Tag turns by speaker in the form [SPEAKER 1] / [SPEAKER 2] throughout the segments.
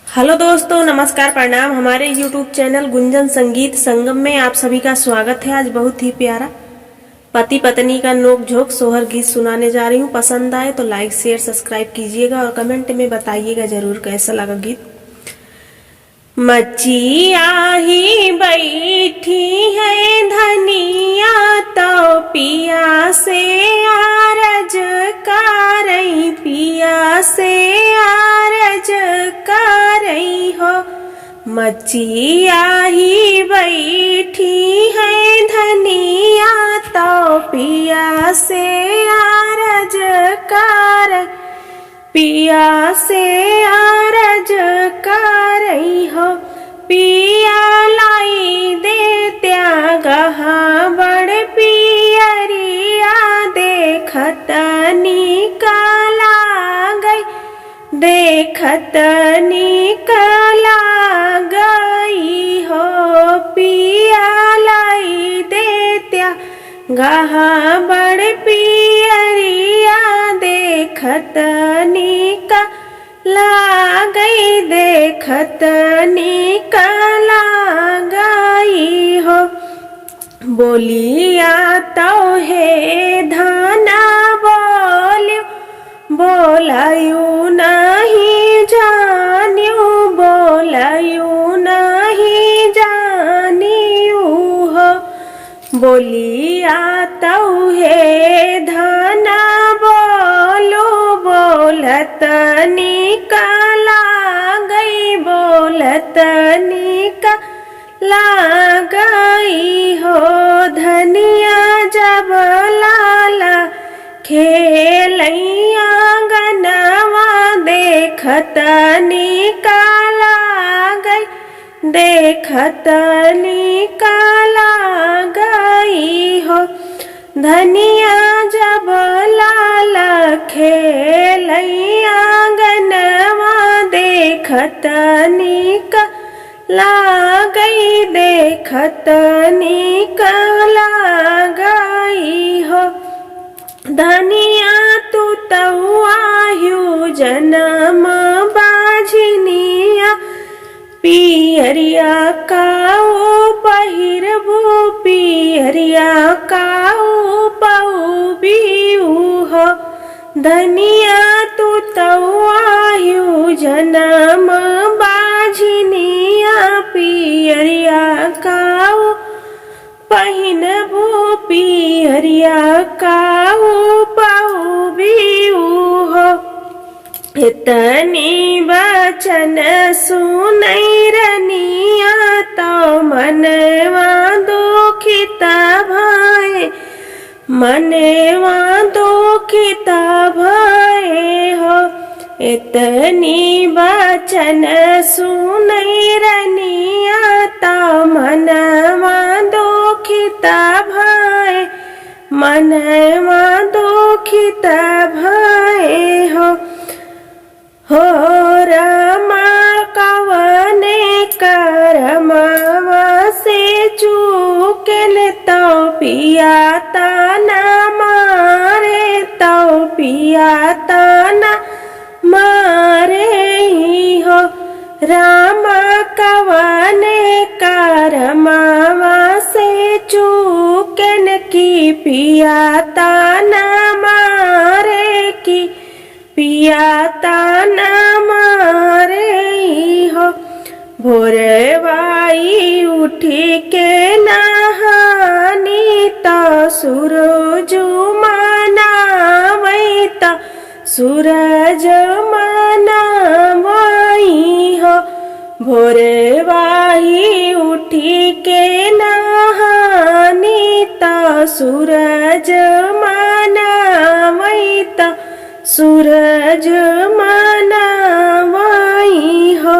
[SPEAKER 1] Hello दोस्तों, नमस्कार, प्रणाम। हमारे YouTube चैनल गुंजन संगीत संगम में आप सभी का स्वागत है। आज बहुत ही प्यारा पति पत्नी का नोक झोंक सोहर गीत सुनाने जा रही हूँ। पसंद आए तो लाइक शेयर सब्सक्राइब कीजिएगा और कमेंट में बताइएगा जरूर कैसा लगा गीत। मचिया ही बैठी है धनिया तो पिया से आरज करई, पिया से आरज करई हो। मचिया ही बैठी है धनिया तो पिया से आरज करई, पिया से आरज करई हो। पिया लाई दे त्यागहा बड़ पियरिया देखत निकला गई, देखत निकला गई हो। पिया लाई दे त्यागहा बड़ पियरिया देखत निकला गई, देखत निकला गई हो। बोलिया तो है धाना बोल्यो, बोलायू नहीं जान्यू, बोलायू नहीं जानियू हो। बोलिया तो है धाना बोलो, बोलत निकला गई, बोलत निकला गई हो। धनिया जब लाला खेलैया गनवा देखत निकला गई, देखत निकला गई हो। धनिया जब लाला खेलैया गनवा देखत निकला गई, देखत निकला गई हो। धनिया तू तो आयु जन्म बाझनिया, पियरिया काऊ पहिरबू, पियरिया काऊ पऊबीऊ हो। धनिया तू तो आयु जन्म बाझनिया, पियरिया काऊ पहिनबू, पियरिया काऊ पऊबीऊ हो। इतनी वचन सुनई रनिया तो मनवा दुखित भये, मनवा दुखित भये हो। इतनी वचन सुनई रनिया तो मनवा दुखित भये, मनवा दुखित भये हो। हो रमा कवने करमवा से चूकन तो पिया तना मारे, तो पिया तना मारे ही हो। रामा कवने करमवा से चूकन की पिया तना मारे की, पिया ताना मारे हो। भोरवाई उठी के नहानी तो सूरज मनावई, तो सूरज मनावई हो। भोरवाई उठी के नहानी तो सूरज मनावई, तो सूरज मनावई हो।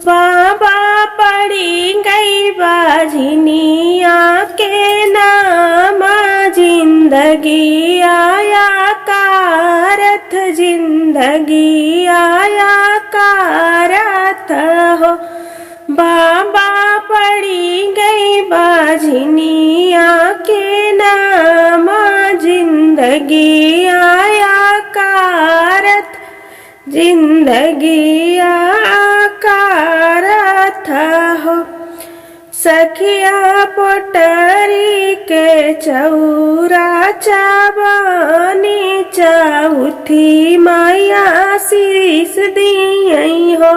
[SPEAKER 1] बाबा पड़ी गई बाझनिया के नाम, जिंदगी आया कारथ, जिंदगी आया कारथ हो। बाबा पड़ी गई बाझनिया के नाम, जिंदगी आया कारथ, जिंदगी आका हो। सखिया पोटरी के चौरा चावनी चौथी मैया शीस दियई हो।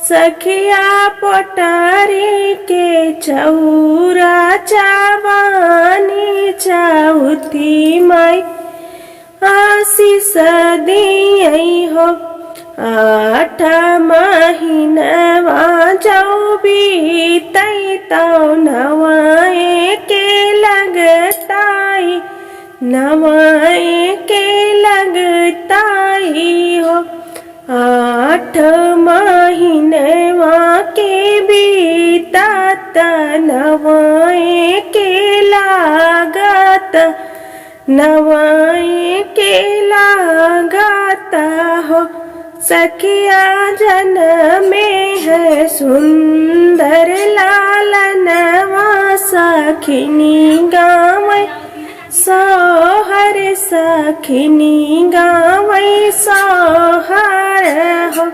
[SPEAKER 1] सखिया पोटरी के चौरा चावनी चौथी मैया शीस दियई हो। 8 महीनवा जौ बीतई तौ नवाए के लगताई, नवाए के लगताई हो। 8 महीनवा के बीतात नवाए के लागत, नवाए के लागत हो। सखिया जनमे है सुंदर लालनवा सखिनी गावै सोहर, सखिनी गावै सोहर हो।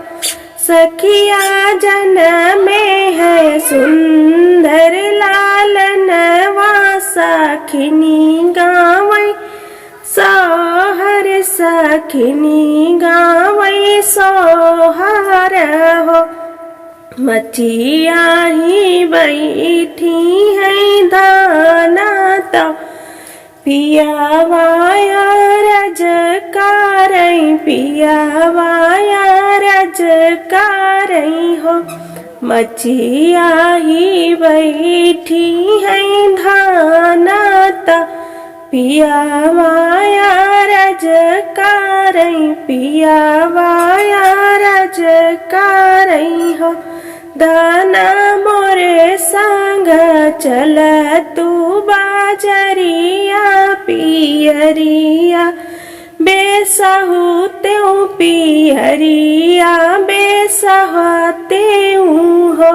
[SPEAKER 1] सखिया जनमे है सुंदर लालनवा सखिनी गावै सोहर, सखिनी गावै सोहर हो। मचिया ही बैठी है दाना तो पियावाया रजकारई, पियावाया रजकारई हो। मचिया ही बैठी है धाना तो पियावाया रजकारई, पियावाया रजकारई हो। दाना मोरे संग चल तू बाजरिया पियरिया बेसहु त्यों पियरिया बेसहु त्यों हो।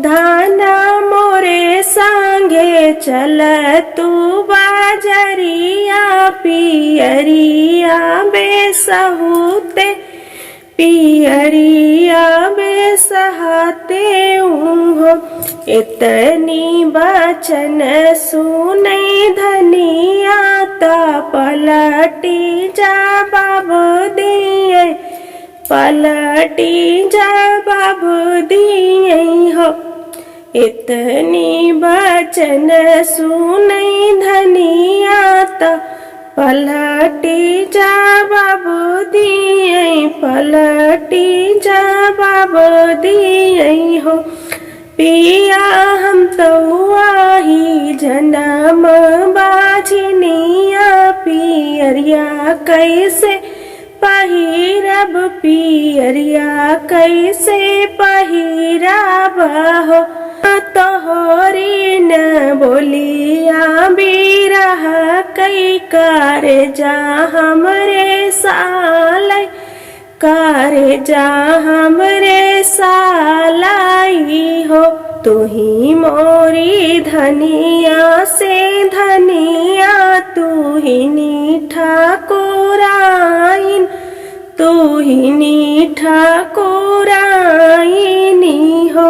[SPEAKER 1] धाना मोरे संगे चल तू बाजरिया पियरिया बेसहु ते पियरिया बेसहते हो। इतनी बचन सुनै धनिया ता पलटी जवाब दिए, पलटी जवाब दिए हो। इतनी बचन सुनै धनिया ता पलटी जवाब दिए, पलटी जवाब दिए हो। पिया हम तो आही जन्म बाझनिया पियरिया कैसे पहिरब, पियरिया कैसे पहिरब हो। तोहरी न बोलिया बिरह कई करे जा हमरे सालै, करे जा हमरे सालाई हो। तुही मोरी धनिया से धनिया, तुही ठाकुराइन, तुही ठाकुराइनी हो।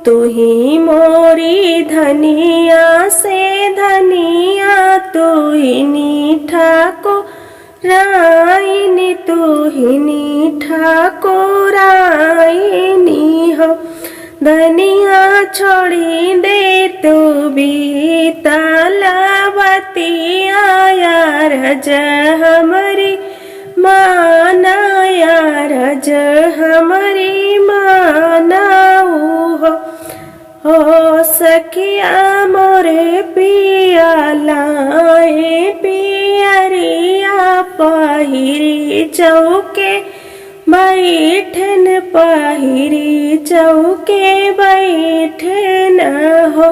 [SPEAKER 1] तुही मोरी धनिया से धनिया, तुही ठाकुराइनी, तुही ठाकुराइनी हो। धनिया छोड़ी दे तू बीतलवतिया रज हमरी माना, रज हमरी मानाऊ हो। सखिया मोरे पिया लाए पियरिया पहिरी चौके बैठन, पहिरी चौके बैठन हो।